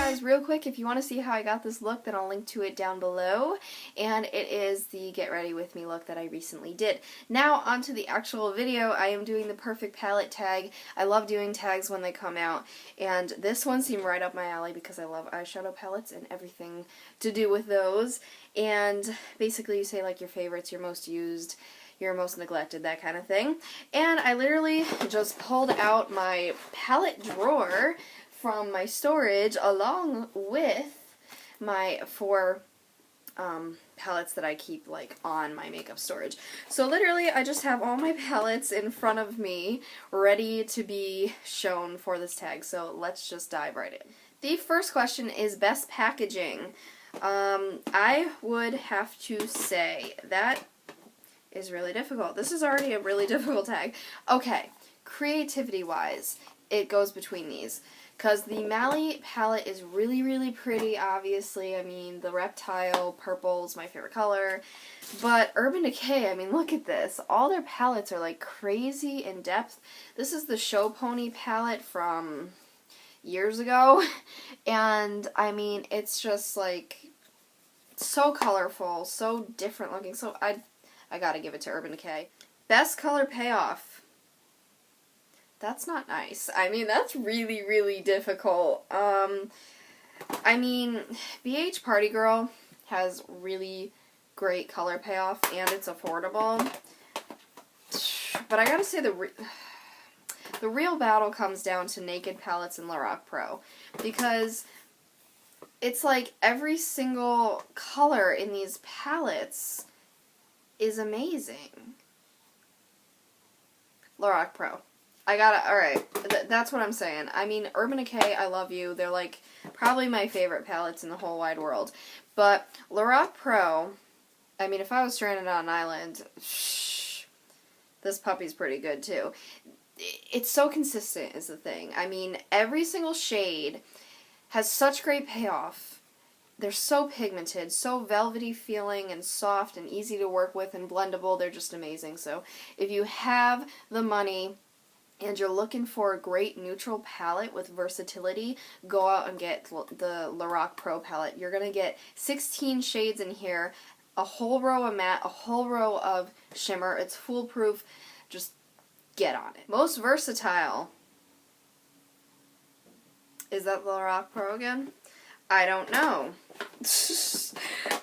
guys, real quick, if you want to see how I got this look, then I'll link to it down below, and it is the Get Ready With Me look that I recently did. Now, onto the actual video. I am doing the perfect palette tag. I love doing tags when they come out, and this one seemed right up my alley because I love eyeshadow palettes and everything to do with those, and basically you say like your favorites, your most used, your most neglected, that kind of thing. And I literally just pulled out my palette drawer from my storage along with my 4 palettes that I keep like on my makeup storage. So literally I just have all my palettes in front of me ready to be shown for this tag. So let's just dive right in. The first question is best packaging. I would have to say that is really difficult. This is already a really difficult tag. Okay, creativity-wise, it goes between these. Because the Mally palette is really, really pretty, obviously. I mean, the Reptile purple is my favorite color. But Urban Decay, I mean, look at this. All their palettes are, like, crazy in depth. This is the Show Pony palette from years ago. And, I mean, it's just, like, so colorful, so different looking. So, I gotta give it to Urban Decay. Best color payoff. That's not nice. I mean, that's really, really difficult. I mean, BH Party Girl has really great color payoff, and it's affordable. But I gotta say, the real battle comes down to Naked Palettes and Lorac Pro. Because it's like every single color in these palettes is amazing. Lorac Pro. Alright, that's what I'm saying. I mean, Urban Decay, I love you. They're, like, probably my favorite palettes in the whole wide world. But Lorac Pro, I mean, if I was stranded on an island, this puppy's pretty good, too. It's so consistent is the thing. I mean, every single shade has such great payoff. They're so pigmented, so velvety feeling and soft and easy to work with and blendable. They're just amazing. So, if you have the money and you're looking for a great neutral palette with versatility, go out and get the Lorac Pro palette. You're going to get 16 shades in here, a whole row of matte, a whole row of shimmer. It's foolproof. Just get on it. Most versatile. Is that Lorac Pro again? I don't know. This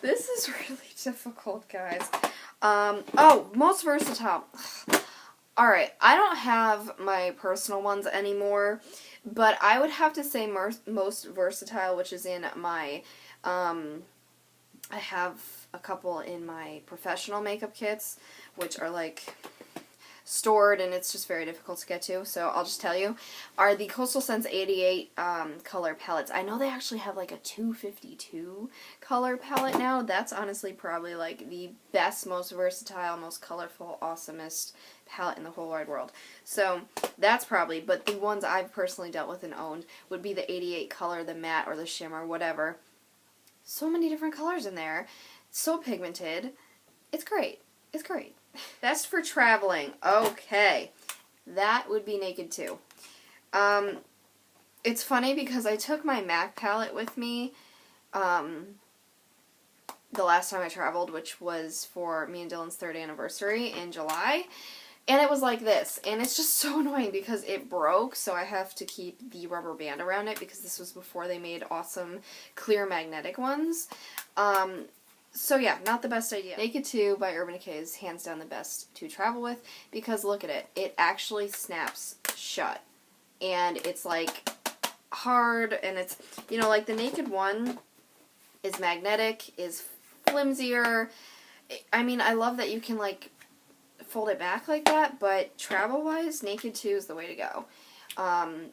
is really difficult, guys. Oh, most versatile. Alright, I don't have my personal ones anymore, but I would have to say most versatile, which is in my, I have a couple in my professional makeup kits, which are like stored and it's just very difficult to get to, so I'll just tell you, are the Coastal Scents 88 color palettes. I know they actually have like a 252 color palette now. That's honestly probably like the best, most versatile, most colorful, awesomest palette in the whole wide world. So that's probably, but the ones I've personally dealt with and owned would be the 88 color, the matte or the shimmer, whatever. So many different colors in there. So pigmented. It's great. It's great. Best for traveling. Okay. That would be Naked too. It's funny because I took my MAC palette with me the last time I traveled, which was for me and Dylan's 3rd anniversary in July. And it was like this. And it's just so annoying because it broke, so I have to keep the rubber band around it because this was before they made awesome clear magnetic ones. So yeah, not the best idea. Naked 2 by Urban Decay is hands down the best to travel with because look at it. It actually snaps shut. And it's like hard and it's, you know, like the Naked one is magnetic, is flimsier. I mean, I love that you can like fold it back like that, but travel-wise, Naked 2 is the way to go.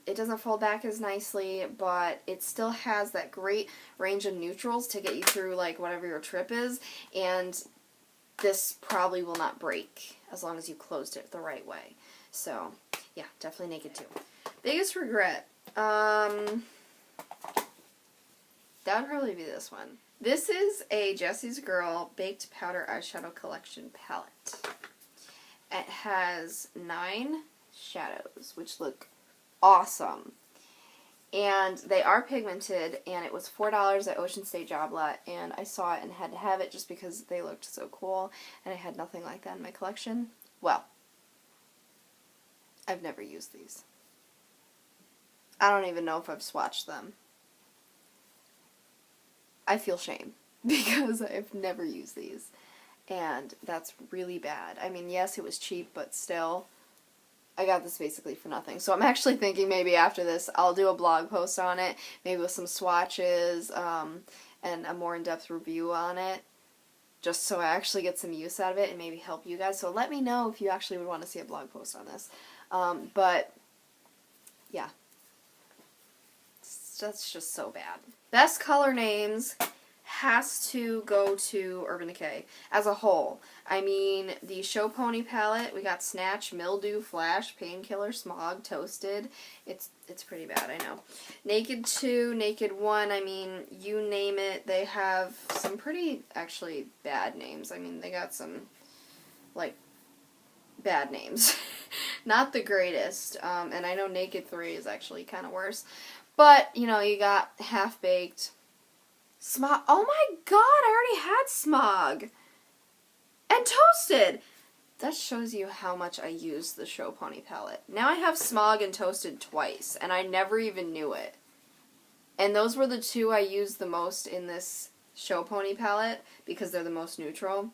It doesn't fold back as nicely, but it still has that great range of neutrals to get you through like whatever your trip is, and this probably will not break as long as you closed it the right way. So, yeah, definitely Naked 2. Biggest regret? That would probably be this one. This is a Jessie's Girl Baked Powder Eyeshadow Collection palette. It has 9 shadows, which look awesome. And they are pigmented, and it was $4 at Ocean State Job Lot, and I saw it and had to have it just because they looked so cool, and I had nothing like that in my collection. Well, I've never used these. I don't even know if I've swatched them. I feel shame because I've never used these, and that's really bad. I mean, yes, it was cheap, but still, I got this basically for nothing. So I'm actually thinking maybe after this I'll do a blog post on it, maybe with some swatches and a more in-depth review on it, just so I actually get some use out of it and maybe help you guys. So let me know if you actually would want to see a blog post on this. But yeah, that's just so bad. Best color names has to go to Urban Decay as a whole. I mean, the Show Pony palette, we got Snatch, Mildew, Flash, Painkiller, Smog, Toasted. It's pretty bad, I know. Naked 2, Naked 1, I mean, you name it, they have some pretty, actually, bad names. I mean, they got some, like, bad names. Not the greatest, and I know Naked 3 is actually kind of worse. But, you know, you got Half Baked, Smog. Oh my god, I already had Smog. And Toasted. That shows you how much I use the Show Pony palette. Now I have Smog and Toasted twice, and I never even knew it. And those were the two I used the most in this Show Pony palette, because they're the most neutral.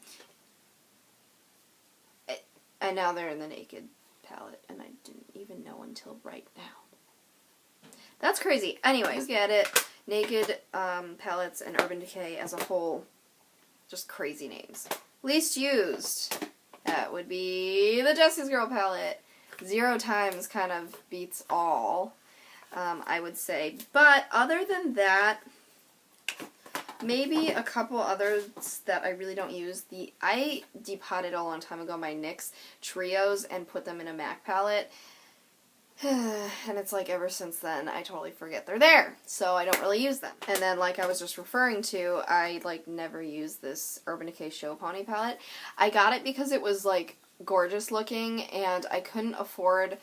And now they're in the Naked palette, and I didn't even know until right now. That's crazy. Anyways, get it. Naked palettes and Urban Decay as a whole, just crazy names. Least used, that would be the Jessie's Girl palette. 0 times kind of beats all, I would say. But other than that, maybe a couple others that I really don't use. I depotted a long time ago my NYX Trios and put them in a MAC palette. And it's like ever since then I totally forget they're there, so I don't really use them. And then, like I was just referring to, I like never used this Urban Decay Show Pony palette. I got it because it was like gorgeous looking, and I couldn't afford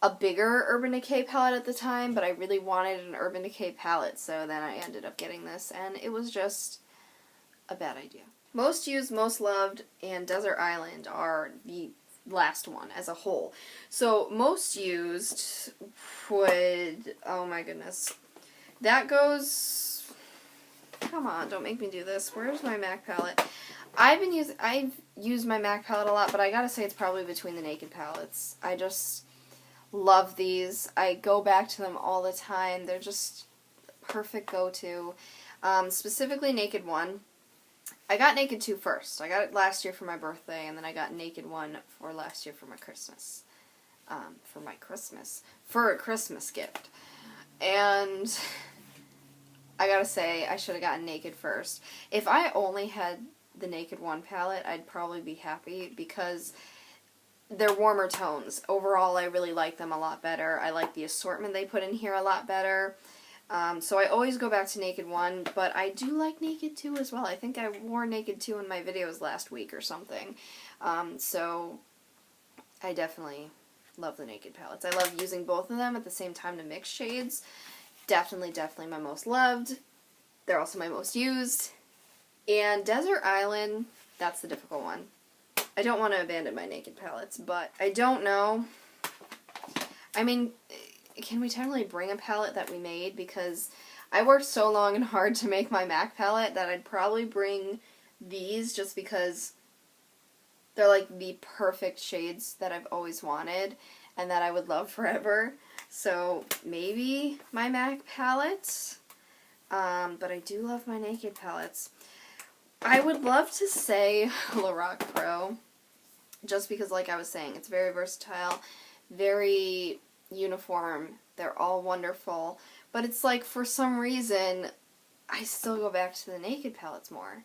a bigger Urban Decay palette at the time, but I really wanted an Urban Decay palette, so then I ended up getting this, and it was just a bad idea. Most used, most loved, and Desert Island are the last one as a whole. So most used would, oh my goodness, that goes, come on, don't make me do this. Where's my MAC palette? I've used my MAC palette a lot, but I gotta say it's probably between the Naked palettes. I just love these. I go back to them all the time. They're just perfect go-to. Specifically Naked 1. I got Naked 2 first. I got it last year for my birthday, and then I got Naked 1 for last year for my Christmas. For a Christmas gift. And I gotta say, I should have gotten Naked first. If I only had the Naked 1 palette, I'd probably be happy, because they're warmer tones. Overall, I really like them a lot better. I like the assortment they put in here a lot better. So I always go back to Naked 1, but I do like Naked 2 as well. I think I wore Naked 2 in my videos last week or something. So I definitely love the Naked palettes. I love using both of them at the same time to mix shades. Definitely my most loved. They're also my most used. And Desert Island, that's the difficult one. I don't want to abandon my Naked palettes, but I don't know. I mean, can we technically bring a palette that we made? Because I worked so long and hard to make my MAC palette that I'd probably bring these, just because they're like the perfect shades that I've always wanted and that I would love forever. So maybe my MAC palette, but I do love my Naked palettes. I would love to say Lorac Pro, just because, like I was saying, it's very versatile, very uniform, they're all wonderful, but it's like, for some reason, I still go back to the Naked palettes more.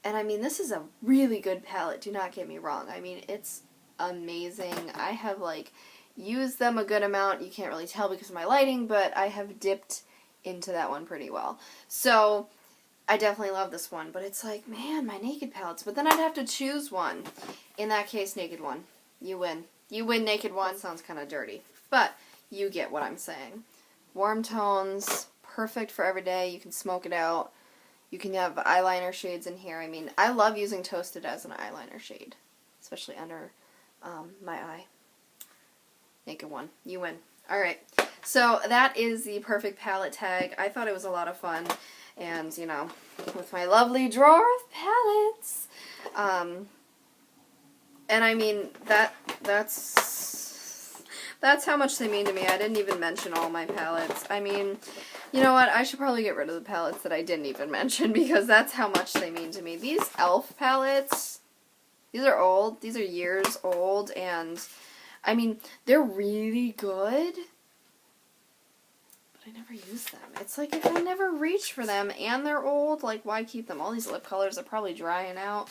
And I mean, this is a really good palette, do not get me wrong. I mean, it's amazing. I have, like, used them a good amount. You can't really tell because of my lighting, but I have dipped into that one pretty well. So I definitely love this one, but it's like, man, my Naked palettes. But then I'd have to choose one. In that case, Naked 1. You win. You win, Naked 1. Sounds kind of dirty, but you get what I'm saying. Warm tones, perfect for every day. You can smoke it out. You can have eyeliner shades in here. I mean, I love using Toasted as an eyeliner shade, especially under my eye. Naked one. You win. Alright, so that is the perfect palette tag. I thought it was a lot of fun, and, you know, with my lovely drawer of palettes, and I mean, that's how much they mean to me. I didn't even mention all my palettes. I mean, you know what, I should probably get rid of the palettes that I didn't even mention, because that's how much they mean to me. These e.l.f. palettes, these are old, these are years old, and I mean, they're really good, but I never use them. It's like, if I never reach for them and they're old, like, why keep them? All these lip colors are probably drying out.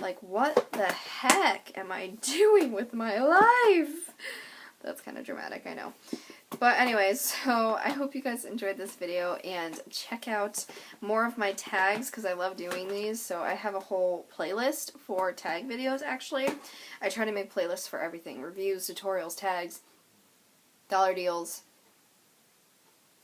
Like, what the heck am I doing with my life? That's kind of dramatic, I know. But anyways, so I hope you guys enjoyed this video, and check out more of my tags, because I love doing these. So I have a whole playlist for tag videos, actually. I try to make playlists for everything. Reviews, tutorials, tags, dollar deals,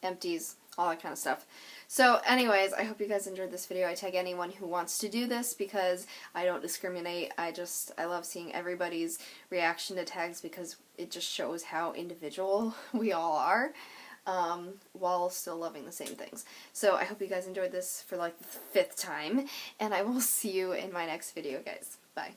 empties, all that kind of stuff. So anyways, I hope you guys enjoyed this video. I tag anyone who wants to do this because I don't discriminate. I love seeing everybody's reaction to tags, because it just shows how individual we all are, while still loving the same things. So I hope you guys enjoyed this for like the 5th time, and I will see you in my next video, guys. Bye.